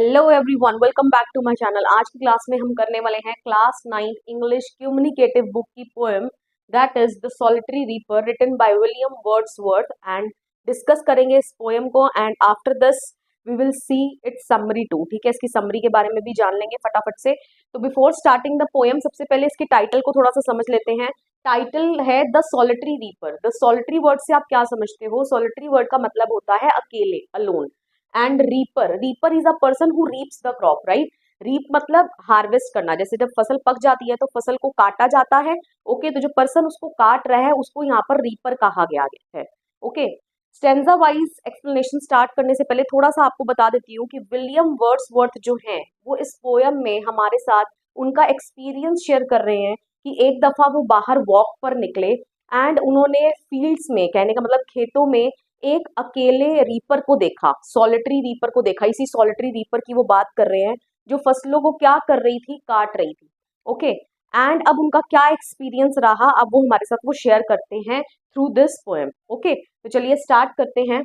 Hello everyone, welcome back to my channel. आज की class में हम करने वाले हैं क्लास 9 इंग्लिश कम्युनिकेटिव बुक की poem that is the solitary reaper written by William Wordsworth and discuss करेंगे इस पोएम को। And after this we will see its summary too. ठीक है, इसकी समरी के बारे में भी जान लेंगे फटाफट से। तो बिफोर स्टार्टिंग द पोएम सबसे पहले इसके टाइटल को थोड़ा सा समझ लेते हैं। टाइटल है the solitary reaper. The solitary word से आप क्या समझते हो? सॉलिटरी वर्ड का मतलब होता है अकेले, alone. And reaper is a person who reaps the crop, right. Reap मतलब हार्वेस्ट करना। जैसे जब फसल पक जाती है तो फसल को काटा जाता है। ओके, तो जो पर्सन उसको काट रहा है उसको यहाँ पर रीपर कहा गया है। Okay, stanza wise explanation start करने से पहले थोड़ा सा आपको बता देती हूँ कि विलियम वर्ड्सवर्थ जो है वो इस पोयम में हमारे साथ उनका एक्सपीरियंस शेयर कर रहे हैं कि एक दफा वो बाहर वॉक पर निकले एंड उन्होंने फील्ड्स में, कहने का मतलब खेतों में, एक अकेले रीपर को देखा, सॉलिटरी रीपर को देखा। इसी सॉलिटरी रीपर की वो बात कर रहे हैं जो फसलों को क्या कर रही थी, काट रही थी। ओके, एंड अब उनका क्या एक्सपीरियंस रहा अब वो हमारे साथ वो शेयर करते हैं थ्रू दिस पोएम। ओके, तो चलिए स्टार्ट करते हैं।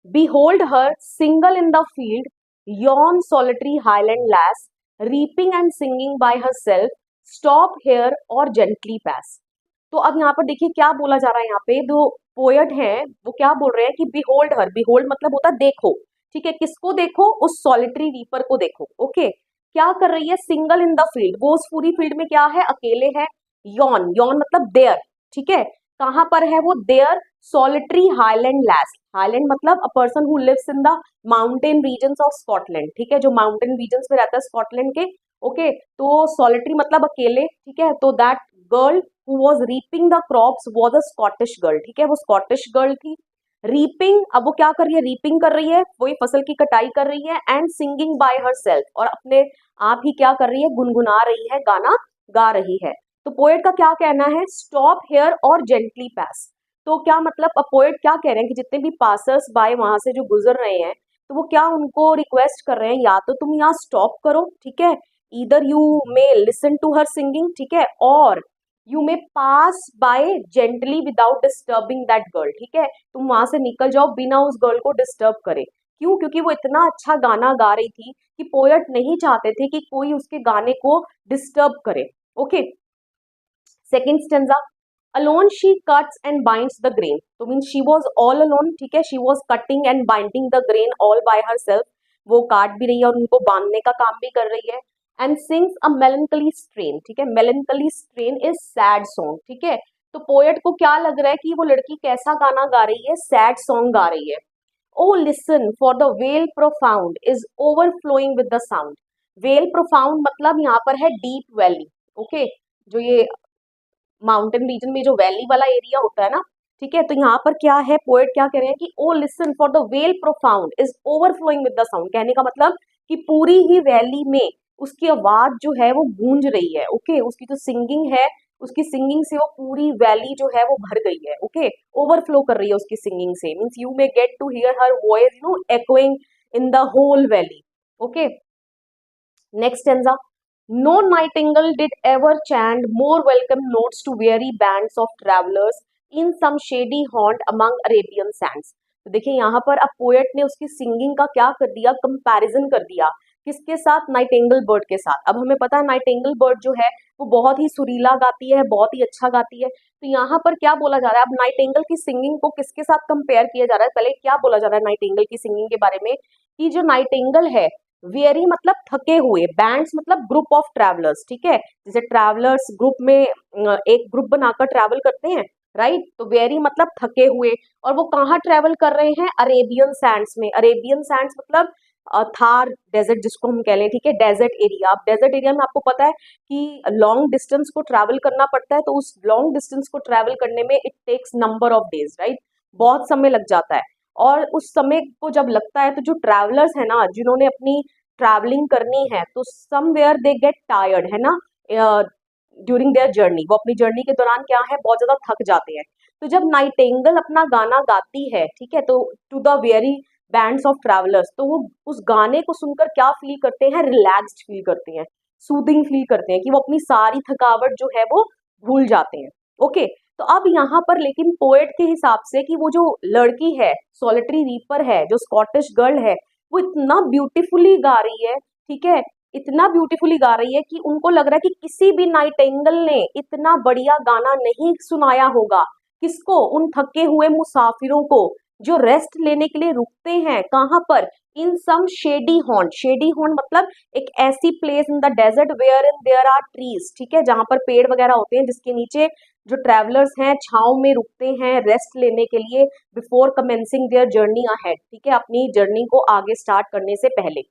Behold her single in the field, yon solitary highland lass, reaping and singing by herself, stop here or gently pass। तो अब यहाँ पर देखिए क्या बोला जा रहा है। यहाँ पे जो पोएट है वो क्या बोल रहे हैं कि बिहोल्ड हर। बिहोल्ड मतलब होता है देखो। ठीक है, किसको देखो? उस सॉलिटरी रीपर को देखो। ओके, क्या कर रही है? सिंगल इन द फील्ड, वो उस पूरी फील्ड में क्या है? अकेले है। यॉन, यॉन मतलब देयर। ठीक है, कहां पर है वो? There solitary highland lass. Highland मतलब a person who lives in the mountain regions of Scotland. ठीक है, जो माउंटेन रीजन्स में रहता है स्कॉटलैंड के। ओके, तो सॉलिटरी मतलब अकेले। ठीक है, तो that girl who was reaping the crops was a Scottish girl. ठीक है, वो स्कॉटिश गर्ल थी। रीपिंग, अब वो क्या कर रही है? रीपिंग कर रही है, वही फसल की कटाई कर रही है। एंड सिंगिंग बाय हरसेल्फ, और अपने आप ही क्या कर रही है? गुनगुना रही है, गाना गा रही है। तो पोएट का क्या कहना है? स्टॉप हेयर और जेंटली पास। तो क्या मतलब पोएट क्या कह रहे हैं कि जितने भी पासर्स बाय वहां से जो गुजर रहे हैं तो वो क्या उनको रिक्वेस्ट कर रहे हैं, या तो तुम यहाँ स्टॉप करो। ठीक है, either you may listen to her singing, ठीक है, और you may pass by gently without disturbing that girl. ठीक है, तुम वहां से निकल जाओ बिना उस गर्ल को डिस्टर्ब करे। क्यों? क्योंकि वो इतना अच्छा गाना गा रही थी कि पोएट नहीं चाहते थे कि कोई उसके गाने को डिस्टर्ब करे। Okay, second stanza, alone she cuts and binds the grain। तो mean she was all alone. ठीक है, she was cutting and binding the grain all bye her self. वो काट भी रही है और उनको बांधने का काम भी कर रही है। And sings a मेलनकली strain. ठीक है, मेलनकली स्ट्रेन इज सैड सॉन्ग। ठीक है, तो पोएट को क्या लग रहा है कि वो लड़की कैसा गाना गा रही है? सैड सॉन्ग गा रही है। O listen for the vale profound is overflowing with the sound. Vale profound मतलब यहाँ पर है डीप वैली। ओके, जो ये माउंटेन रीजन में जो वैली वाला एरिया होता है ना, ठीक है, तो यहाँ पर क्या है? पोएट क्या कह रहे हैं कि O listen for the vale profound is overflowing with the sound. कहने का मतलब कि पूरी ही वैली में उसकी आवाज जो है वो गूंज रही है। ओके, उसकी जो सिंगिंग है, उसकी सिंगिंग से वो पूरी वैली जो है वो भर गई है। ओके, ओवरफ्लो कर रही है उसकी सिंगिंग से। Means you may get to hear her voice echoing in the whole valley. Okay, next stanza, no nightingale did ever chant more welcome notes to weary bands of travelers in some shady haunt among Arabian sands। तो देखिए यहाँ पर अब poet ने उसकी singing का क्या कर दिया? कंपैरिजन कर दिया। किसके साथ? नाइटिंगेल बर्ड के साथ। अब हमें पता है नाइटिंगेल बर्ड जो है वो बहुत ही सुरीला गाती है, बहुत ही अच्छा गाती है। तो यहाँ पर क्या बोला जा रहा है? अब नाइटिंगेल की सिंगिंग को किसके साथ कंपेयर किया जा रहा है? पहले क्या बोला जा रहा है नाइटिंगेल की सिंगिंग के बारे में कि जो नाइटिंगेल है, वेरी मतलब थके हुए, बैंड्स मतलब ग्रुप ऑफ ट्रैवलर्स। ठीक है, जैसे ट्रैवलर्स ग्रुप में एक ग्रुप बनाकर ट्रैवल करते हैं, राइट। तो वेरी मतलब थके हुए, और वो कहाँ ट्रैवल कर रहे हैं? अरेबियन सैंड्स में। अरेबियन सैंड्स मतलब थार डेजर्ट जिसको हम कह लें। ठीक है, डेजर्ट एरिया। अब डेजर्ट एरिया में आपको पता है कि लॉन्ग डिस्टेंस को ट्रैवल करना पड़ता है, तो उस लॉन्ग डिस्टेंस को ट्रैवल करने में it takes number of days, right, बहुत समय लग जाता है। और उस समय को जब लगता है तो जो ट्रैवलर्स है ना, जिन्होंने अपनी ट्रैवलिंग करनी है, तो समवेयर दे गेट टायर्ड, है ना, ड्यूरिंग देयर जर्नी। वो अपनी जर्नी के दौरान क्या है? बहुत ज्यादा थक जाते हैं। तो जब नाइटिंगेल अपना गाना गाती है, ठीक है, तो to the very bands of travellers, तो वो उस गाने को सुनकर क्या फील करते हैं? रिलैक्स्ड फील करते हैं, सूदिंग फील करते हैं, कि वो अपनी सारी थकावट जो है वो भूल जाते हैं। ओके, तो अब यहाँ पर लेकिन पोएट के हिसाब से कि वो जो लड़की है, सॉलिटरी रीपर है, जो स्कॉटिश गर्ल है, वो इतना ब्यूटीफुली गा रही है, ठीक है, इतना ब्यूटीफुली गा रही है कि उनको लग रहा है कि किसी भी नाइटिंगेल ने इतना बढ़िया गाना नहीं सुनाया होगा। किसको? उन थके हुए मुसाफिरों को जो रेस्ट लेने के लिए रुकते हैं। कहाँ पर? इन सम शेडी हॉर्न। शेडी हॉर्न मतलब एक ऐसी place in the desert where in there are trees, ठीक है, जहां पर पेड़ वगैरह होते हैं, जिसके नीचे जो ट्रैवलर्स हैं छांव में रुकते हैं रेस्ट लेने के लिए before commencing their journey ahead, ठीक है, अपनी जर्नी को आगे स्टार्ट करने से पहले,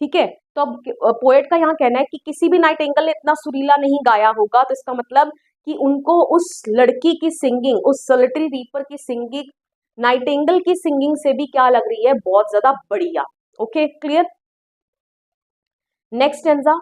ठीक है। तो अब पोएट का यहाँ कहना है कि किसी भी नाइटिंगेल ने इतना सुरीला नहीं गाया होगा, तो इसका मतलब कि उनको उस लड़की की सिंगिंग, उस सोलिटरी रीपर की सिंगिंग नाइटिंगेल की सिंगिंग से भी क्या लग रही है? बहुत ज्यादा बढ़िया। Okay, clear. Next stanza,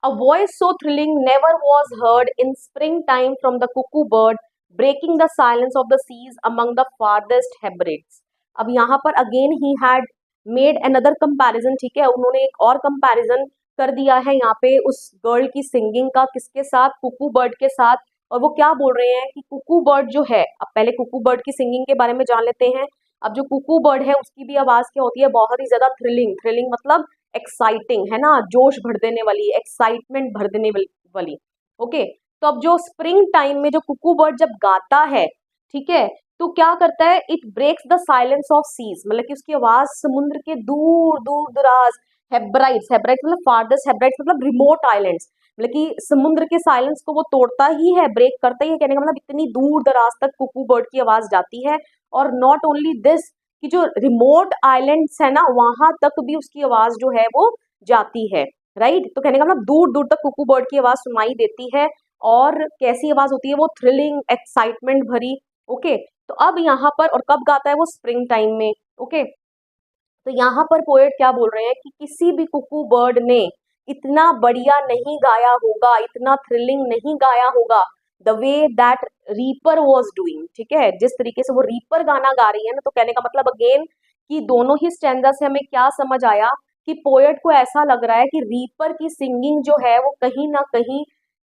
a voice so thrilling never was heard in springtime from the cuckoo bird breaking the silence of the seas among the farthest Hebrides। अब यहाँ पर again he had made another comparison, ठीक है, उन्होंने एक और comparison कर दिया है यहाँ पे उस गर्ल की सिंगिंग का, किसके साथ? कुकू बर्ड के साथ। और वो क्या बोल रहे हैं कि कुकू बर्ड जो है, अब पहले कुकू बर्ड की सिंगिंग के बारे में जान लेते हैं। अब जो कुकू बर्ड है उसकी भी आवाज क्या होती है? बहुत ही ज्यादा थ्रिलिंग। थ्रिलिंग मतलब एक्साइटिंग, है ना, जोश भर देने वाली, एक्साइटमेंट भर देने वाली। ओके, तो अब जो स्प्रिंग टाइम में जो कुकू बर्ड जब गाता है, ठीक है, तो क्या करता है? It breaks the silence of seas, मतलब कि उसकी आवाज समुद्र के दूर दूर दराज हेब्राइड्स, हेब्राइड्स मतलब फारदेस्ट, हेब्राइड्स मतलब रिमोट आइलैंड्स, मतलब कि समुद्र के साइलेंस को वो तोड़ता ही है, ब्रेक करता ही है, कहने का मतलब इतनी दूर दराज तक कुकू बर्ड की आवाज जाती है। और नॉट ओनली दिस, कि जो रिमोट आइलैंड्स है ना, वहां तक भी उसकी आवाज जो है वो जाती है, राइट। तो कहने का मतलब दूर दूर तक कुकू बर्ड की आवाज सुनाई देती है। और कैसी आवाज होती है वो? थ्रिलिंग, एक्साइटमेंट भरी। ओके, तो अब यहाँ पर, और कब गाता है वो? स्प्रिंग टाइम में। ओके, तो यहाँ पर पोएट क्या बोल रहे हैं कि किसी भी कुकू बर्ड ने इतना बढ़िया नहीं गाया होगा, इतना थ्रिलिंग नहीं गाया होगा the way that reaper was doing, ठीक है, जिस तरीके से वो रीपर गाना गा रही है ना। तो कहने का मतलब अगेन कि दोनों ही स्टैंजा से हमें क्या समझ आया कि पोएट को ऐसा लग रहा है कि रीपर की सिंगिंग जो है वो कहीं ना कहीं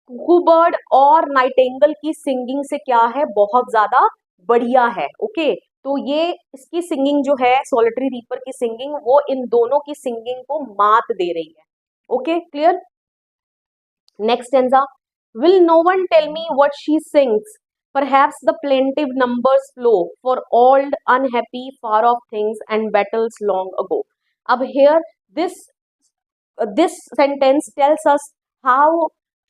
कुकू बर्ड और नाइटिंगेल की सिंगिंग से क्या है? बहुत ज्यादा बढ़िया है। ओके, तो ये इसकी सिंगिंग जो है, सोलिटरी रीपर की सिंगिंग, वो इन दोनों की सिंगिंग को मात दे रही है। Okay, clear. Next stanza, will no one tell me what she sings? Perhaps the plaintive numbers flow for old unhappy far off things and battles long ago। अब here this sentence tells us how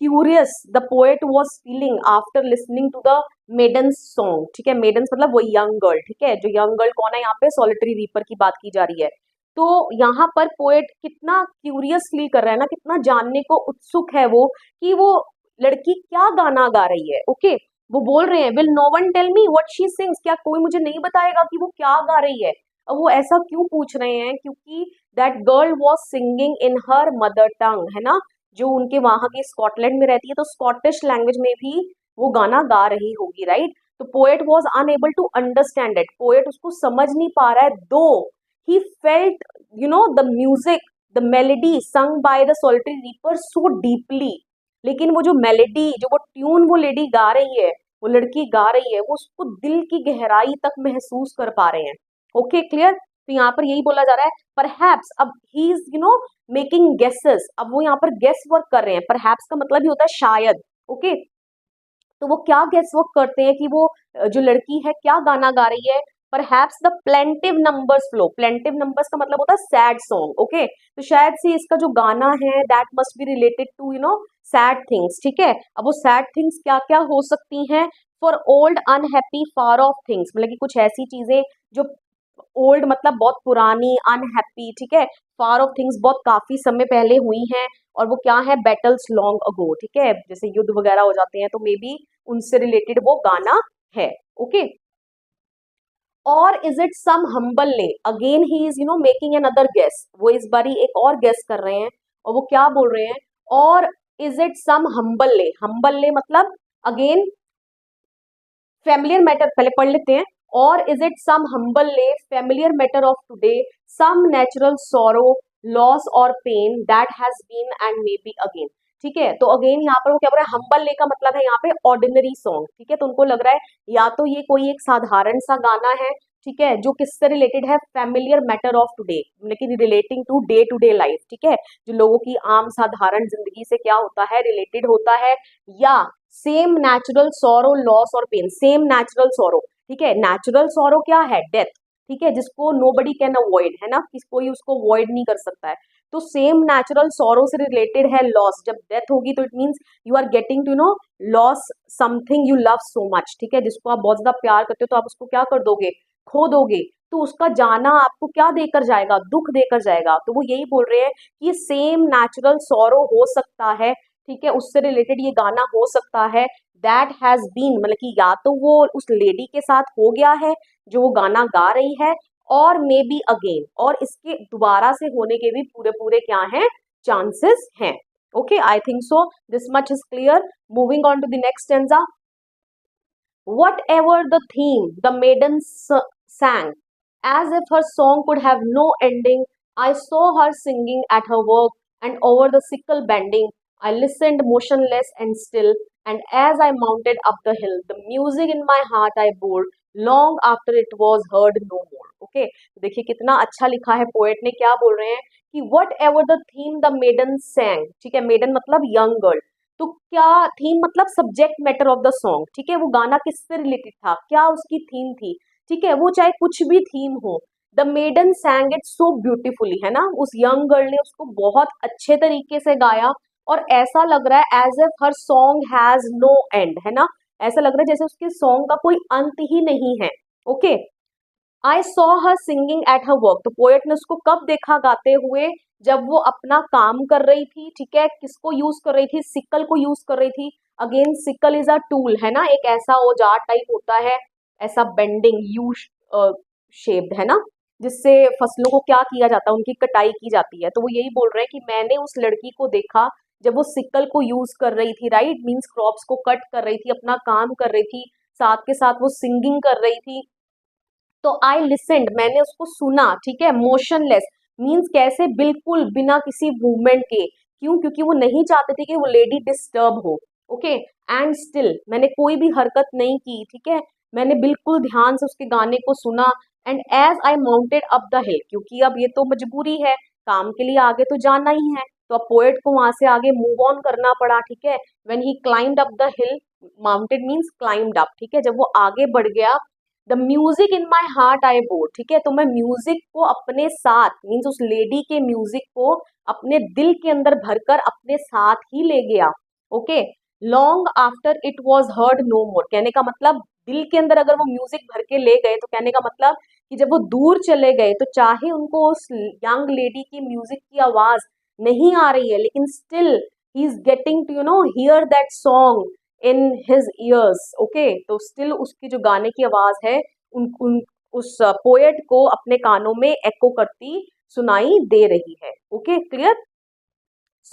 curious the poet was feeling after listening to the maiden's song, ठीक है, maidens मतलब वो young girl, ठीक है, जो young girl कौन है यहाँ पे? solitary reaper की बात की जा रही है। तो यहाँ पर पोएट कितना क्यूरियस फील कर रहा है ना, कितना जानने को उत्सुक है वो कि वो लड़की क्या गाना गा रही है। ओके, वो बोल रहे हैं will no one tell me what she sings, क्या कोई मुझे नहीं बताएगा कि वो क्या गा रही है। अब वो ऐसा क्यों पूछ रहे हैं? क्योंकि that girl was singing in her mother tongue, है ना, जो उनके वहां की स्कॉटलैंड में रहती है, तो स्कॉटिश लैंग्वेज में भी वो गाना गा रही होगी, राइट। तो poet was unable to understand it, poet उसको समझ नहीं पा रहा है। दो he felt the music, the melody sung by the solitary reaper so deeply, लेकिन वो जो मेलेडी, जो वो ट्यून वो लेडी गा रही है, वो लड़की गा रही है, वो उसको दिल की गहराई तक महसूस कर पा रहे हैं। Okay, clear. तो यहाँ पर यही बोला जा रहा है परहैप्स। अब ही इज मेकिंग गेसेस, अब वो यहाँ पर गेस वर्क कर रहे हैं। परहैप्स का मतलब ही होता है शायद। ओके, तो वो क्या गेस वर्क करते हैं कि वो जो लड़की है क्या गाना गा रही है? Perhaps the plaintiff numbers flow. Plaintiff numbers का मतलब होता है सैड सॉन्ग। ओके, तो शायद से इसका जो गाना है that must be related to sad things, ठीक है। अब वो सैड थिंग्स क्या क्या हो सकती हैं? For old unhappy far off things, मतलब कि कुछ ऐसी चीजें जो ओल्ड मतलब बहुत पुरानी, अनहैप्पी, ठीक है, फार ऑफ थिंग्स बहुत काफी समय पहले हुई हैं। और वो क्या है? बैटल्स लॉन्ग अगो, ठीक है, जैसे युद्ध वगैरह हो जाते हैं तो मे बी उनसे रिलेटेड वो गाना है। ओके, और is it some humble lay, again he is making another guess, वो इस बारी एक और गेस कर रहे हैं। और वो क्या बोल रहे हैं? और इज इट सम हम्बल ले, हम्बल ले मतलब अगेन फैमिलियर मैटर, पहले पढ़ लेते हैं। और is it some humble lay familiar matter of today, some natural sorrow loss और pain that has been and may be again, ठीक है। तो अगेन यहाँ पर वो क्या बोल रहा है? हम्बल ले का मतलब है यहाँ पे ऑर्डिनरी सॉन्ग, ठीक है, तो उनको लग रहा है या तो ये कोई एक साधारण सा गाना है, ठीक है, जो किससे रिलेटेड है, फैमिलियर मैटर ऑफ टुडे, लेकिन रिलेटिंग टू डे लाइफ, ठीक है, जो लोगों की आम साधारण जिंदगी से क्या होता है, रिलेटेड होता है, या सेम नेचुरल सॉरो, लॉस और पेन, सेम नेचुरल सॉरो, ठीक है, नेचुरल सॉरो क्या है, डेथ, ठीक है, जिसको नोबडी कैन अवॉइड, है ना, कोई उसको अवॉइड नहीं कर सकता है, तो सेम नेचुरल सॉरो से रिलेटेड है लॉस, जब डेथ होगी तो it means you are getting to know loss something you love so much, ठीक है, जिसको आप बहुत ज्यादा प्यार करते हो तो आप उसको क्या कर दोगे, खो दोगे, तो उसका जाना आपको क्या देकर जाएगा, दुख देकर जाएगा, तो वो यही बोल रहे हैं कि सेम नेचुरल सॉरो हो सकता है, ठीक है, उससे रिलेटेड ये गाना हो सकता है, दैट हैज बीन, मतलब कि या तो वो उस लेडी के साथ हो गया है जो वो गाना गा रही है, और मे बी अगेन, और इसके दोबारा से होने के भी पूरे पूरे क्या हैं, चांसेस हैं। Okay, I think so this much is clear. Moving on to the next stanza. Whatever the theme, the maiden sang, as if her song could have no ending. I saw her singing at her work, and over the sickle bending. I listened motionless and still, and as I mounted up the hill, the music in my heart I bore, long after it was heard no more. Okay, देखिए कितना अच्छा लिखा है poet ने, क्या बोल रहे हैं कि whatever the theme the maiden sang, ठीक है, मेडन मतलब यंग गर्ल, तो क्या थीम मतलब subject matter of the song, ठीक है, वो गाना किससे रिलेटेड था, क्या उसकी थीम थी, ठीक है, वो चाहे कुछ भी थीम हो, the maiden sang it so beautifully, है ना, उस यंग गर्ल ने उसको बहुत अच्छे तरीके से गाया, और ऐसा लग रहा है as if her song has no end, है ना, ऐसा लग रहा है जैसे उसके सॉन्ग का कोई अंत ही नहीं है। Okay, I saw her singing at her work, तो पोएट ने उसको कब देखा गाते हुए, जब वो अपना काम कर रही थी, ठीक है, किसको यूज कर रही थी, सिकल को यूज कर रही थी, again sickle is a tool, है ना, एक ऐसा औजार टाइप होता है, ऐसा बेंडिंग यू शेप्ड, है ना, जिससे फसलों को क्या किया जाता है, उनकी कटाई की जाती है, तो वो यही बोल रहे हैं कि मैंने उस लड़की को देखा जब वो सिकल को यूज कर रही थी, राइट, मीन्स क्रॉप्स को कट कर रही थी, अपना काम कर रही थी, साथ के साथ वो सिंगिंग कर रही थी, तो आई लिसेंड, मैंने उसको सुना, ठीक है, मोशनलेस मीन्स कैसे, बिल्कुल बिना किसी मूवमेंट के, क्यों, क्योंकि वो नहीं चाहते थे कि वो लेडी डिस्टर्ब हो। ओके, एंड स्टिल, मैंने कोई भी हरकत नहीं की, ठीक है, मैंने बिल्कुल ध्यान से उसके गाने को सुना, and as I mounted up the hill, क्योंकि अब ये तो मजबूरी है, काम के लिए आगे तो जाना ही है, तो अब पोएट को वहां से आगे मूव ऑन करना पड़ा, ठीक है, when he climbed up the hill, mounted means climbed up, ठीक है, जब वो आगे बढ़ गया, the music in my heart I bore, ठीक है, तो मैं म्यूजिक को अपने साथ, मीन्स उस लेडी के म्यूजिक को अपने दिल के अंदर भरकर अपने साथ ही ले गया। Okay, long after it was heard no more, कहने का मतलब दिल के अंदर अगर वो म्यूजिक भर के ले गए, तो कहने का मतलब कि जब वो दूर चले गए, तो चाहे उनको उस यंग लेडी की म्यूजिक की आवाज नहीं आ रही है, लेकिन still he is getting to hear that song in his ears. Okay, तो स्टिल उसकी जो गाने की आवाज है, उन उस पोएट को अपने कानों में एको करती सुनाई दे रही है। Okay, clear.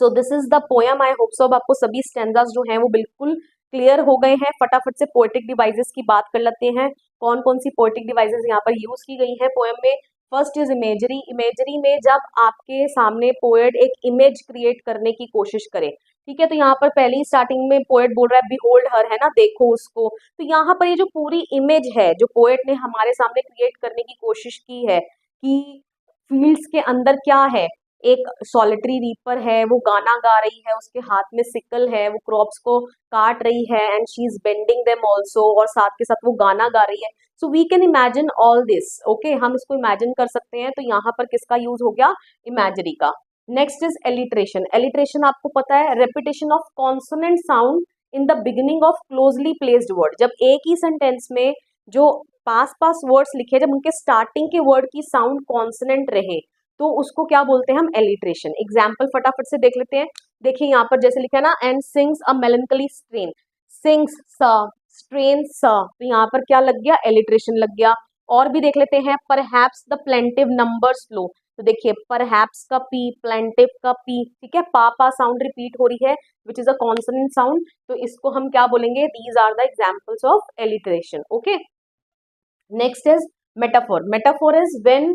So this is the poem, I hope so अब आपको सभी स्टैंजास जो हैं वो बिल्कुल क्लियर हो गए हैं। फटाफट से पोएटिक डिवाइसेस की बात कर लेते हैं, कौन कौन सी पोएटिक डिवाइसेस यहाँ पर यूज की गई हैं पोएम में। फर्स्ट इज इमेजरी, इमेजरी में जब आपके सामने पोएट एक इमेज क्रिएट करने की कोशिश करे, ठीक है, तो यहाँ पर पहली स्टार्टिंग में पोएट बोल रहा है बिहोल्ड हर, है ना, देखो उसको, तो यहाँ पर ये जो पूरी इमेज है जो पोएट ने हमारे सामने क्रिएट करने की कोशिश की है, कि फील्ड्स के अंदर क्या है, एक सॉलिटरी रीपर है, वो गाना गा रही है, उसके हाथ में सिकल है, वो क्रॉप्स को काट रही है, and she is bending them also, और साथ के साथ वो गाना गा रही है। So we can imagine all this. Okay, हम इसको इमेजिन कर सकते हैं, तो यहाँ पर किसका यूज हो गया, इमेजरी का। नेक्स्ट इज एलिट्रेशन, एलिट्रेशन आपको पता है, repetition of consonant sound in the beginning of closely placed word, जब एक ही सेंटेंस में जो पास पास वर्ड्स लिखे, जब उनके स्टार्टिंग के वर्ड की साउंड कॉन्सोनेंट रहे, तो उसको क्या बोलते हैं हम, एलिट्रेशन। एग्जाम्पल फटाफट से देख लेते हैं। देखिए यहाँ पर जैसे लिखा है ना, and sings a मेलनकली strain, sings स, स्ट्रेन स, तो यहाँ पर क्या लग गया, एलिट्रेशन लग गया। और भी देख लेते हैं, perhaps the plaintiff numbers flow, तो देखिए परहैप्स का पी, प्लेंटिव का पी, ठीक है, पा पा साउंड रिपीट हो रही है, which is a consonant sound, तो इसको हम क्या बोलेंगे, these are the examples of alliteration. Okay, next is metaphor, metaphor is when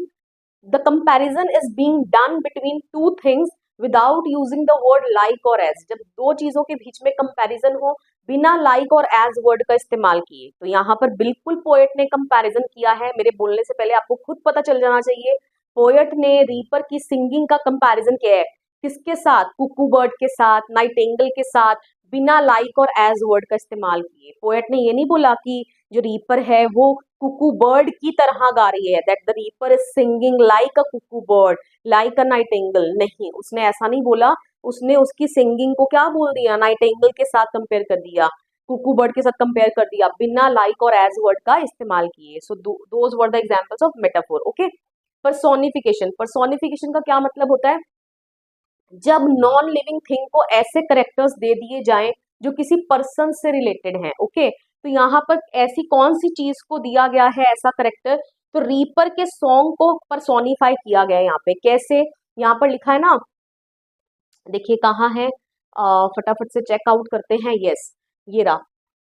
the comparison is being done between two things without using the word like or as, जब दो चीजों के बीच में कंपैरिजन हो बिना लाइक और एज वर्ड का इस्तेमाल किए। तो यहाँ पर बिल्कुल पोएट ने कंपैरिजन किया है, मेरे बोलने से पहले आपको खुद पता चल जाना चाहिए। पोएट ने रीपर की सिंगिंग का कंपैरिजन किया है, किसके साथ? कुकू बर्ड के साथ, नाइटिंगेल के साथ, बिना लाइक और एज वर्ड का इस्तेमाल किए। पोएट ने ये नहीं बोला कि जो रीपर है वो कुकू बर्ड की तरह गा रही है, that the reaper is singing like a Kuku bird, like a Nightingale. नहीं, उसने ऐसा नहीं बोला। उसने उसकी सिंगिंग को क्या बोल दिया? नाइटिंगेल के साथ कंपेयर कर दिया, कुकू बर्ड के साथ कंपेयर कर दिया, बिना लाइक और एज वर्ड का इस्तेमाल किए। So those were the examples of metaphor. Okay, personification. Personification का क्या मतलब होता है? जब नॉन लिविंग थिंग को ऐसे करेक्टर्स दे दिए जाएं जो किसी पर्सन से रिलेटेड हैं। ओके, तो यहाँ पर ऐसी कौन सी चीज को दिया गया है ऐसा करेक्टर? तो रीपर के सॉन्ग को पर्सोनिफाई किया गया है यहाँ पे। कैसे? यहाँ पर लिखा है ना, देखिए कहाँ है, फटाफट से चेकआउट करते हैं। यस, ये रहा।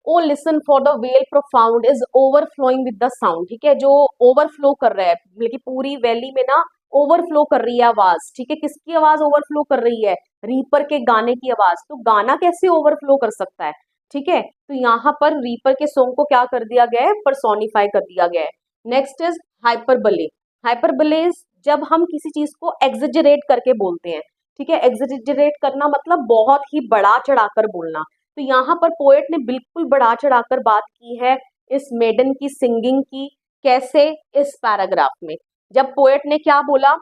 O listen for the vale profound is overflowing with the sound. ठीक है, जो ओवरफ्लो कर रहा है, मतलब कि पूरी वैली में ना ओवरफ्लो कर रही है आवाज। ठीक है, किसकी आवाज ओवरफ्लो कर रही है? रीपर के गाने की आवाज। तो गाना कैसे ओवरफ्लो कर सकता है? ठीक है, तो यहाँ पर रीपर के सॉन्ग को क्या कर दिया गया है? पर्सोनिफाई कर दिया गया है। Next is हाइपरबले। हाइपरबले जब हम किसी चीज को एग्जेजरेट करके बोलते हैं। ठीक है, एग्जेजरेट करना मतलब बहुत ही बढ़ा चढ़ाकर बोलना। तो यहाँ पर पोएट ने बिल्कुल बढ़ा चढ़ाकर बात की है इस मेडन की सिंगिंग की। कैसे? इस पैराग्राफ में जब पोएट ने क्या बोला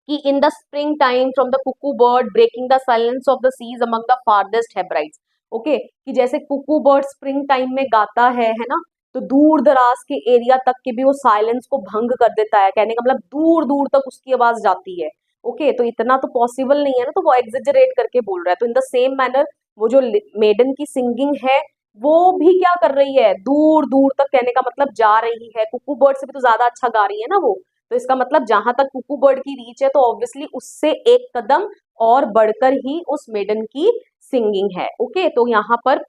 कि in the spring time from the cuckoo bird breaking the silence of the seas among the farthest Hebrides. Okay, कि जैसे कुकू बर्ड स्प्रिंग टाइम में गाता है ना, तो दूर दराज के एरिया तक के भी वो साइलेंस को भंग कर देता है। कहने का मतलब दूर दूर तक उसकी आवाज जाती है। ओके, तो इतना तो पॉसिबल नहीं है ना, तो वो एग्जेजरेट करके बोल रहा है। तो इन द सेम मैनर वो जो मेडन की सिंगिंग है वो भी क्या कर रही है? दूर दूर तक, कहने का मतलब जा रही है। कुकू बर्ड से भी तो ज्यादा अच्छा गा रही है ना वो। तो इसका मतलब जहां तक कुकू बर्ड की रीच है, तो ऑब्वियसली उससे एक कदम और बढ़कर ही उस मेडन की सिंगिंग है। ओके, तो यहाँ पर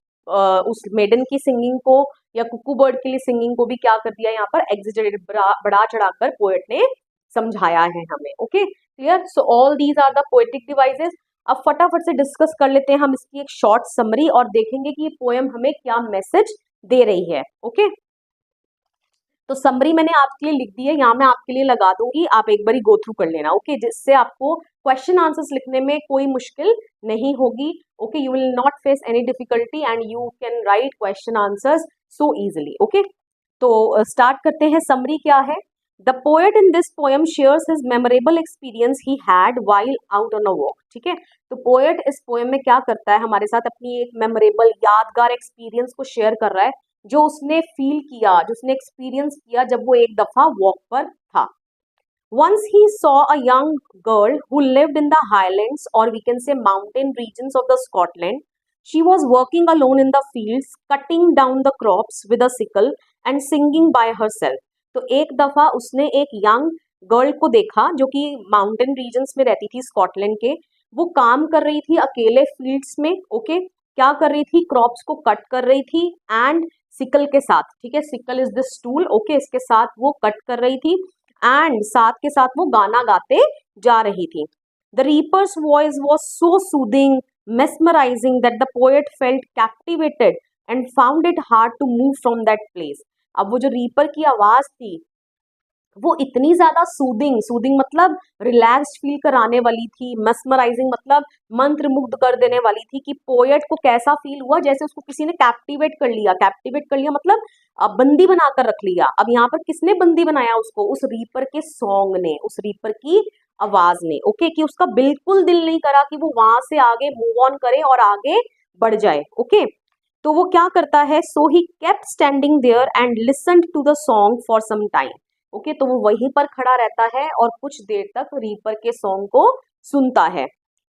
उस मेडन की सिंगिंग को या कुकू बर्ड के लिए सिंगिंग को भी क्या कर दिया यहाँ पर? एग्जेजरेट, बढ़ा चढ़ाकर पोएट ने समझाया है हमें। Okay, clear? So all these are the poetic devices. अब फटाफट से डिस्कस कर लेते हैं हम इसकी एक शॉर्ट समरी और देखेंगे कि ये पोएम हमें क्या मैसेज दे रही है। ओके, तो समरी मैंने आपके लिए लिख दी है, यहाँ मैं आपके लिए लगा दूंगी, आप एक बार गो थ्रू कर लेना। ओके, जिससे आपको क्वेश्चन आंसर्स लिखने में कोई मुश्किल नहीं होगी। Okay, you will not face any difficulty and you can write question answers so easily. Okay, तो स्टार्ट करते हैं। समरी क्या है? The poet in this poem shares his memorable experience he had while out on a walk. ठीक है, तो poet इस poem में क्या करता है? हमारे साथ अपनी एक मेमोरेबल, यादगार एक्सपीरियंस को शेयर कर रहा है, जो उसने फील किया, जो उसने एक्सपीरियंस किया जब वो एक दफा वॉक पर था। Once he saw a young girl who lived in the highlands, or we can say mountain regions of the Scotland. She was working alone in the fields, cutting down the crops with a sickle and singing by herself. तो एक दफा उसने एक young girl को देखा जो कि mountain regions में रहती थी, स्कॉटलैंड के। वो काम कर रही थी अकेले फील्ड्स में। ओके, क्या कर रही थी? क्रॉप्स को कट कर रही थी एंड सिकल के साथ। ठीक है, sickle is this tool. Okay, इसके साथ वो कट कर रही थी एंड साथ के साथ वो गाना गाते जा रही थी। The reapers voice was so soothing, mesmerizing that the poet felt captivated and found it hard to move from that place. अब वो जो रीपर की आवाज थी वो इतनी ज्यादा सूदिंग, सूदिंग मतलब रिलैक्स्ड फील कराने वाली थी, mesmerizing मतलब मंत्र मुग्ध कर देने वाली थी, कि पोएट को कैसा फील हुआ? जैसे उसको किसी ने कैप्टिवेट कर लिया। कैप्टिवेट कर लिया मतलब बंदी बनाकर रख लिया। अब यहाँ पर किसने बंदी बनाया उसको? उस रीपर के सॉन्ग ने, उस रीपर की आवाज ने। ओके, कि उसका बिल्कुल दिल नहीं करा कि वो वहां से आगे मूव ऑन करे और आगे बढ़ जाए। ओके, तो वो क्या करता है? So he kept standing there and listened to the song for some time. Okay, तो वो वहीं पर खड़ा रहता है और कुछ देर तक रीपर के सॉन्ग को सुनता है।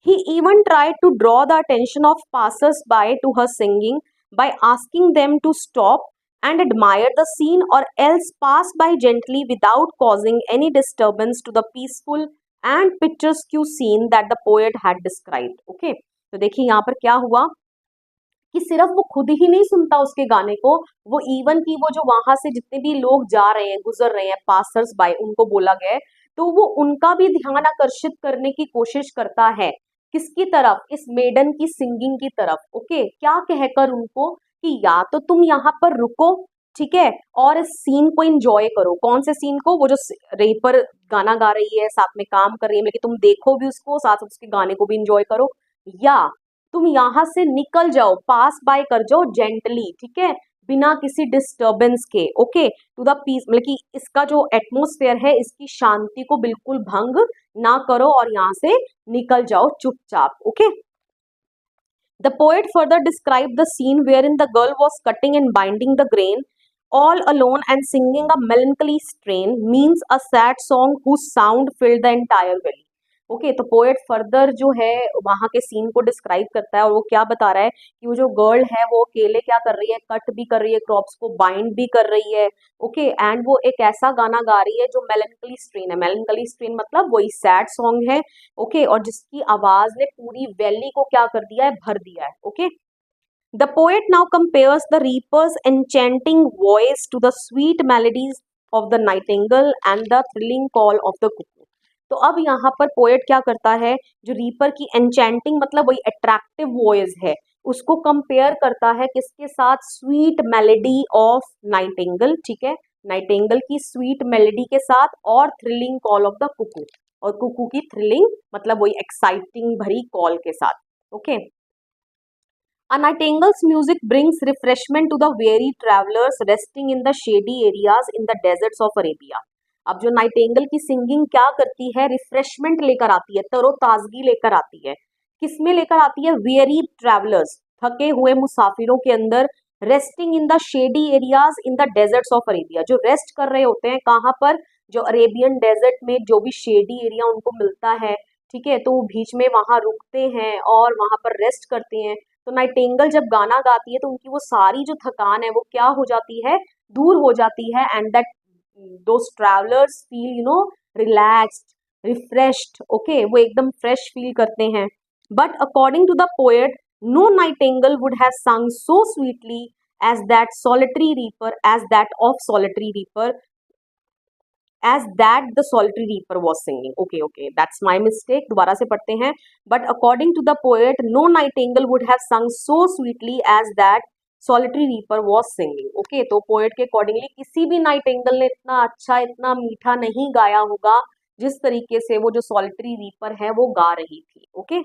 He even tried to draw the attention of passers by to her singing by asking them to stop and admire the scene, or else pass by gently without causing any disturbance to the peaceful and picturesque scene that the poet had described. Okay, तो देखिए यहाँ पर क्या हुआ कि सिर्फ वो खुद ही नहीं सुनता उसके गाने को, वो इवन की वो जो वहां से जितने भी लोग जा रहे हैं, गुजर रहे हैं, पासर्स बाय उनको बोला गया है, तो वो उनका भी ध्यान आकर्षित करने की कोशिश करता है। किसकी तरफ, इस मेडन की सिंगिंग की तरफ। ओके, क्या कहकर उनको कि या तो तुम यहाँ पर रुको, ठीक है, और इस सीन को एंजॉय करो। कौन से सीन को? वो जो रेपर गाना गा रही है, साथ में काम कर रही है, लेकिन तुम देखो भी उसको, साथ साथ उसके गाने को भी एंजॉय करो, या तुम यहाँ से निकल जाओ, पास बाय कर जाओ जेंटली, ठीक है, बिना किसी डिस्टरबेंस के। ओके, टू द पीस, मतलब कि इसका जो एटमोस्फेयर है, इसकी शांति को बिल्कुल भंग ना करो और यहाँ से निकल जाओ चुपचाप। Okay, the poet further described the scene wherein the girl was cutting and binding the grain all alone and singing a melancholy strain, means a sad song whose sound filled the entire valley. Okay, तो poet further जो है वहां के scene को describe करता है और वो क्या बता रहा है कि वो जो गर्ल है वो अकेले क्या कर रही है, कट भी कर रही है, क्रॉप्स को बाइंड भी कर रही है। ओके, एंड वो एक ऐसा गाना गा रही है जो मेलनकली स्ट्रेन है। मेलनकली स्ट्रेन मतलब वही सैड सॉन्ग है। ओके, और जिसकी आवाज ने पूरी वैली को क्या कर दिया है, भर दिया है। Okay, the poet now compares the reaper's enchanting voice to the sweet melodies of the nightingale and the thrilling call of the cuckoo. तो अब यहाँ पर पोएट क्या करता है, जो रीपर की एन्चेंटिंग मतलब वही अट्रैक्टिव वॉइस है, उसको कंपेयर करता है किसके साथ, स्वीट मेलोडी ऑफ नाइटिंगेल, ठीक है, नाइटिंगेल की स्वीट मेलोडी के साथ, और thrilling call of the Kuku, और कुकू की थ्रिलिंग मतलब वही एक्साइटिंग भरी कॉल के साथ। Okay, A nightingale's music brings refreshment to the weary travelers resting in the shady areas in the deserts of Arabia. अब जो नाइटिंगेल की सिंगिंग क्या करती है, रिफ्रेशमेंट लेकर आती है, तरोताजगी लेकर आती है। किसमें लेकर आती है? वेरी ट्रैवलर्स, थके हुए मुसाफिरों के अंदर, resting in the shady areas in the desserts of Arabia, जो रेस्ट कर रहे होते हैं कहाँ पर, जो अरेबियन डेजर्ट में जो भी शेडी एरिया उनको मिलता है, ठीक है, तो वो बीच में वहां रुकते हैं और वहां पर रेस्ट करते हैं। तो नाइटिंगेल जब गाना गाती है तो उनकी वो सारी जो थकान है वो क्या हो जाती है, दूर हो जाती है, and that those travellers feel relaxed, refreshed. Okay, वो एकदम फ्रेश फील करते हैं। But according to the poet, no nightingale would have sung so sweetly as that solitary reaper, as that of solitary reaper, as that the solitary reaper was singing. Okay, that's my mistake, दोबारा से पढ़ते हैं। But according to the poet, no nightingale would have sung so sweetly as that solitary reaper was singing. Okay, तो poet के accordingly किसी भी nightingale ने इतना अच्छा, इतना मीठा नहीं गाया होगा जिस तरीके से वो जो solitary reaper है वो गा रही थी। Okay,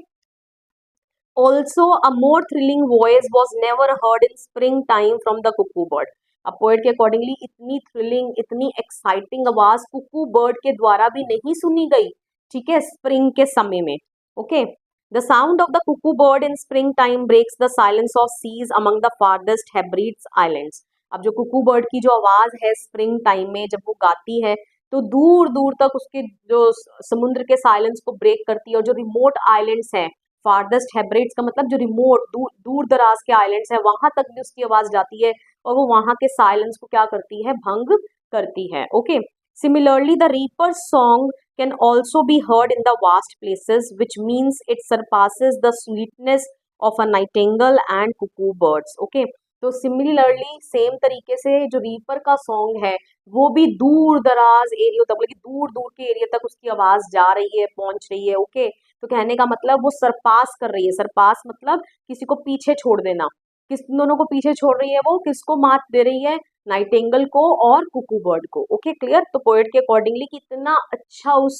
also a more thrilling voice was never heard in springtime from the cuckoo bird. अब पोएट के अकॉर्डिंगली इतनी थ्रिलिंग, इतनी एक्साइटिंग आवाज कुकू बर्ड के द्वारा भी नहीं सुनी गई, ठीक है, स्प्रिंग के समय में। Okay, the sound of the cuckoo bird in spring time breaks the silence of seas among the farthest Hebrides islands. अब जो कुकू बर्ड की जो आवाज है स्प्रिंग टाइम में जब वो गाती है तो दूर दूर तक उसके जो समुद्र के साइलेंस को ब्रेक करती है, और जो रिमोट आइलैंड्स हैं, फारदेस्ट हेब्रिड्स का मतलब जो रिमोट दूर दराज के आइलैंड्स हैं, वहां तक भी उसकी आवाज जाती है और वो वहां के साइलेंस को क्या करती है, भंग करती है। Okay, similarly the reaper song can also be heard in the vast places, which means it surpasses the sweetness of a nightingale and cuckoo birds. Okay, तो सिमिलरली सेम तरीके से जो रीपर का सॉन्ग है वो भी दूर दराज एरिया तक, मतलब कि दूर दूर के एरिया तक उसकी आवाज जा रही है, पहुंच रही है। ओके, तो कहने का मतलब वो सरपास कर रही है। सरपास मतलब किसी को पीछे छोड़ देना। किस दोनों को पीछे छोड़ रही है, वो किसको मात दे रही है, नाइटिंगेल को और कुकू बर्ड को। Okay, clear. तो पोएट के अकॉर्डिंगली कितना अच्छा उस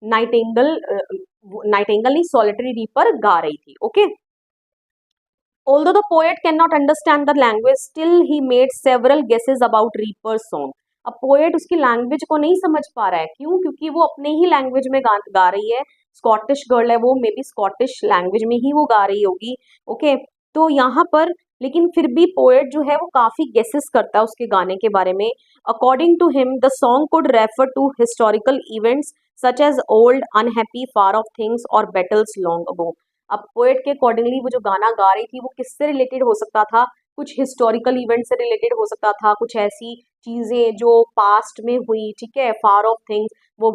नाइटिंगेल नाइटिंगेल नहीं, सॉलिटरी रीपर गा रही थी। Okay, although the poet cannot understand the language, still he made several guesses about reaper's song. अब पोएट उसकी लैंग्वेज को नहीं समझ पा रहा है, क्यों? क्योंकि वो अपने ही लैंग्वेज में गा रही है। स्कॉटिश गर्ल है वो, मे बी स्कॉटिश लैंग्वेज में ही वो गा रही होगी। ओके, तो यहाँ पर लेकिन फिर भी पोएट जो है वो काफी गेसेस करता है उसके गाने के बारे में। According to him the song could refer to historical events such as old unhappy far off things और बैटल्स लॉन्ग अगो। अब पोएट के अकॉर्डिंगली वो जो गाना गा रही थी वो किससे रिलेटेड हो सकता था, कुछ हिस्टोरिकल इवेंट से रिलेटेड हो सकता था, कुछ ऐसी चीजें जो पास्ट में हुई, ठीक है, फार ऑफ थिंग्स, वो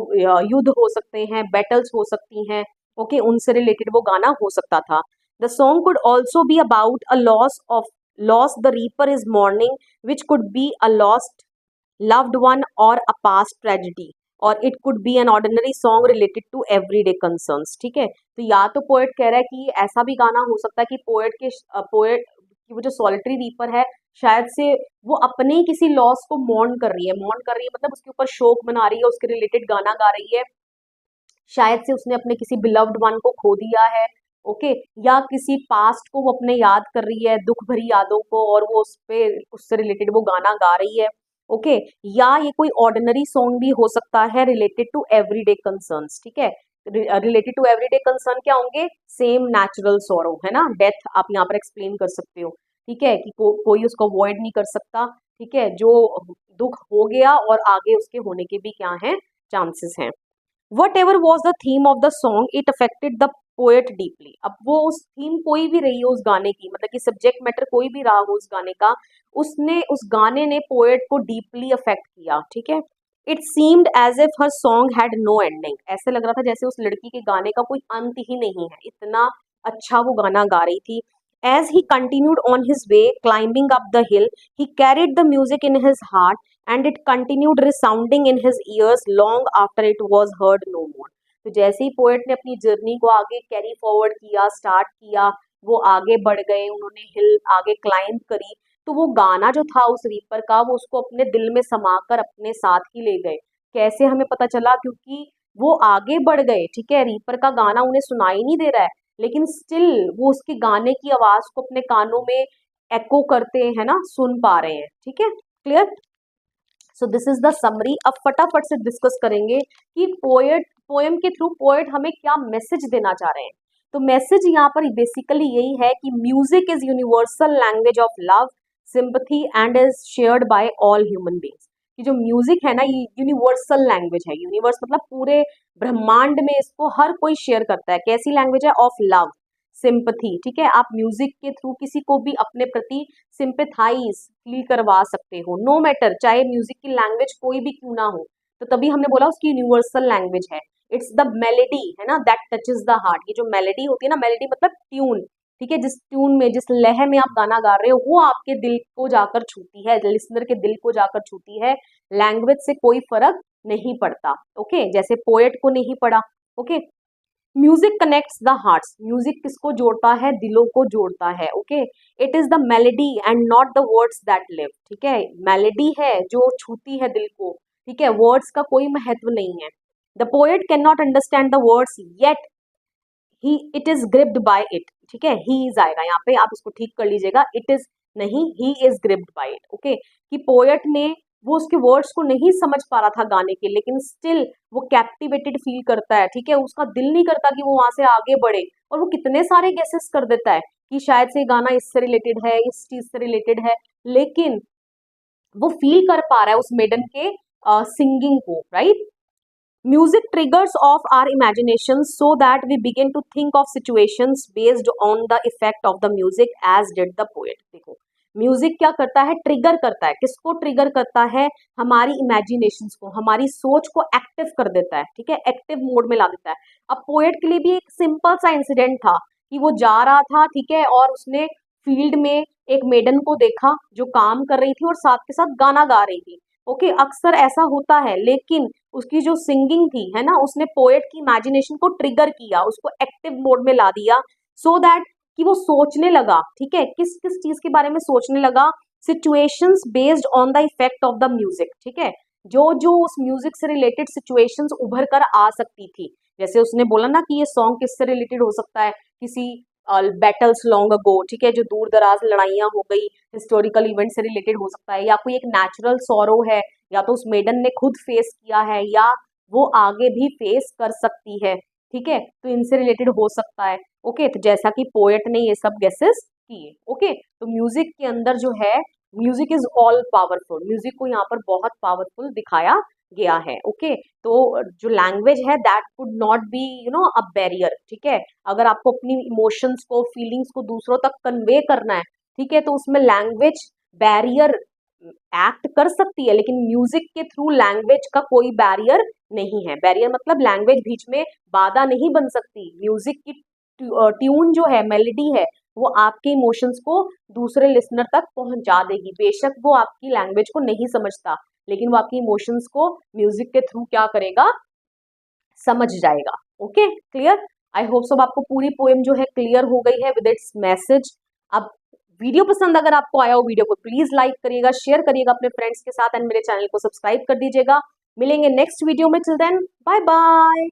युद्ध हो सकते हैं, बैटल्स हो सकती हैं। ओके, उनसे रिलेटेड वो गाना हो सकता था। The song could also be about a loss the reaper is mourning, which could be a lost loved one or a past tragedy. और it could be an ordinary song related to everyday concerns, ठीक है। तो या तो poet कह रहा है कि ऐसा भी गाना हो सकता है कि पोएट की वो जो सॉलिटरी रीपर है शायद से वो अपने ही किसी लॉस को मौन कर रही है मतलब उसके ऊपर शोक मना रही है, उसके रिलेटेड गाना गा रही है। शायद से उसने अपने किसी बिलव्ड वन को खो दिया है, ओके, या किसी पास्ट को वो अपने याद कर रही है, दुख भरी यादों को, और वो उस पे उससे रिलेटेड वो गाना गा रही है, ओके। या ये कोई ऑर्डिनरी सॉन्ग भी हो सकता है रिलेटेड टू एवरीडे कंसर्न्स, ठीक है। रिलेटेड टू एवरीडे कंसर्न क्या होंगे? सेम नेचुरल सॉरो, है ना, डेथ आप यहाँ पर एक्सप्लेन कर सकते हो, ठीक है, कि कोई उसको अवॉइड नहीं कर सकता, ठीक है, जो दुख हो गया और आगे उसके होने के भी क्या है, चांसेस हैं। What ever was the theme of the song it affected the poet deeply. अब वो उस थीम कोई भी रही हो उस गाने की, मतलब कि सब्जेक्ट मैटर कोई भी रहा हो उस गाने का, उसने उस गाने ने पोएट को डीपली अफेक्ट किया, ठीक है। It seemed as if her song had no ending. ऐसे लग रहा था जैसे उस लड़की के गाने का कोई अंत ही नहीं है, इतना अच्छा वो गाना गा रही थी। As he continued on his way climbing up the hill he carried the music in his heart and it continued resounding in his ears long after it was heard no more। तो जैसे ही poet ने अपनी journey को आगे carry forward किया, start किया, वो आगे बढ़ गए, उन्होंने हिल आगे क्लाइंब करी, तो वो गाना जो था उस रीपर का वो उसको अपने दिल में समाकर अपने साथ ही ले गए। कैसे हमें पता चला? क्योंकि वो आगे बढ़ गए, ठीक है, रीपर का गाना उन्हें सुनाई नहीं दे रहा है, लेकिन स्टिल वो उसके गाने की आवाज को अपने कानों में एको करते हैं ना, सुन पा रहे हैं, ठीक है, clear. So this is the summary. अब फटाफट से डिस्कस करेंगे कि पोएम के थ्रू पोएट हमें क्या मैसेज देना चाह रहे हैं। तो मैसेज यहाँ पर बेसिकली यही है कि music is universal language of love, sympathy and is shared by all human beings. कि जो म्यूजिक है ना ये यूनिवर्सल लैंग्वेज है, यूनिवर्स मतलब पूरे ब्रह्मांड में इसको हर कोई शेयर करता है। कैसी लैंग्वेज है? ऑफ लव, सिंपथी, ठीक है। आप म्यूजिक के थ्रू किसी को भी अपने प्रति सिंपथाइज फील करवा सकते हो, नो मैटर चाहे म्यूजिक की लैंग्वेज कोई भी क्यों ना हो। तो तभी हमने बोला उसकी यूनिवर्सल लैंग्वेज है। इट्स द मेलेडी, है ना, दैट टचेस द हार्ट। ये जो मेलेडी होती है ना, मेलेडी मतलब ट्यून, ठीक है, जिस ट्यून में जिस लय में आप गाना गा रहे हो वो आपके दिल को जाकर छूती है, लिसनर के दिल को जाकर छूती है। लैंग्वेज से कोई फर्क नहीं पड़ता, ओके, जैसे पोएट को नहीं पड़ा, okay. Music connects the hearts. Music किसको जोड़ता है? दिलों को जोड़ता है, okay. It is the melody and not the words that live, ठीक है, मेलेडी है जो छूती है दिल को, ठीक है, वर्ड्स का कोई महत्व नहीं है। The poet can not understand the words yet he it is gripped by it, ठीक है, ही इज आएगा यहाँ पे, आप इसको ठीक कर लीजिएगा, इट इज नहीं, he is gripped by it, okay. कि पोएट ने वो उसके वर्ड्स को नहीं समझ पा रहा था गाने के, लेकिन स्टिल वो कैप्टिवेटेड फील करता है, ठीक है, उसका दिल नहीं करता कि वो वहां से आगे बढ़े, और वो कितने सारे गेसेस कर देता है कि शायद से गाना इससे रिलेटेड है, इस चीज से रिलेटेड है, लेकिन वो फील कर पा रहा है उस मेडन के सिंगिंग को, right. Music triggers off our imagination so that we begin to think of situations based on the effect of the music as did the poet। देखो म्यूजिक क्या करता है? ट्रिगर करता है। किसको ट्रिगर करता है? हमारी इमेजिनेशंस को, हमारी सोच को एक्टिव कर देता है, ठीक है, एक्टिव मोड में ला देता है। अब पोएट के लिए भी एक सिंपल सा इंसिडेंट था कि वो जा रहा था, ठीक है, और उसने फील्ड में एक मेडन को देखा जो काम कर रही थी और साथ के साथ गाना गा रही थी, ओके। अक्सर ऐसा होता है, लेकिन उसकी जो सिंगिंग थी, है ना, उसने पोएट की इमेजिनेशन को ट्रिगर किया, उसको एक्टिव मोड में ला दिया, सो दैट कि वो सोचने लगा, ठीक है, किस किस चीज के बारे में सोचने लगा? Situations based on the effect of the music, ठीक है, जो जो उस म्यूजिक से रिलेटेड सिचुएशंस उभर कर आ सकती थी। जैसे उसने बोला ना कि ये सॉन्ग किससे रिलेटेड हो सकता है? किसी बैटल्स लॉन्ग अगो, ठीक है, जो दूर दराज लड़ाइयां हो गई, हिस्टोरिकल इवेंट से रिलेटेड हो सकता है, या कोई एक नेचुरल सॉरो है, या तो उस मेडन ने खुद फेस किया है, या वो आगे भी फेस कर सकती है, ठीक है, तो इनसे रिलेटेड हो सकता है, ओके। तो जैसा कि पोएट ने ये सब गेसेस किए, ओके। तो म्यूजिक के अंदर जो है, music is all powerful, music को यहाँ पर बहुत पावरफुल दिखाया गया है, ओके। तो जो लैंग्वेज है that could not be a barrier, ठीक है। अगर आपको अपनी इमोशंस को, फीलिंग्स को दूसरों तक कन्वे करना है, ठीक है, तो उसमें लैंग्वेज बैरियर एक्ट कर सकती है, लेकिन म्यूजिक के थ्रू लैंग्वेज का कोई बैरियर नहीं है। बैरियर मतलब लैंग्वेज बीच में बाधा नहीं बन सकती। म्यूजिक की ट्यून जो है, मेलोडी है, वो आपके इमोशंस को दूसरे लिसनर तक पहुंचा देगी, बेशक वो आपकी लैंग्वेज को नहीं समझता, लेकिन वो आपकी इमोशंस को म्यूजिक के थ्रू क्या करेगा, समझ जाएगा। Okay, clear? आई होप सब आपको पूरी पोएम जो है क्लियर हो गई है विद इट्स मैसेज। अब वीडियो पसंद अगर आपको आया हो, वीडियो को प्लीज लाइक करिएगा, शेयर करिएगा अपने फ्रेंड्स के साथ एंड मेरे चैनल को सब्सक्राइब कर दीजिएगा। मिलेंगे नेक्स्ट वीडियो में, टिल देन बाय बाय।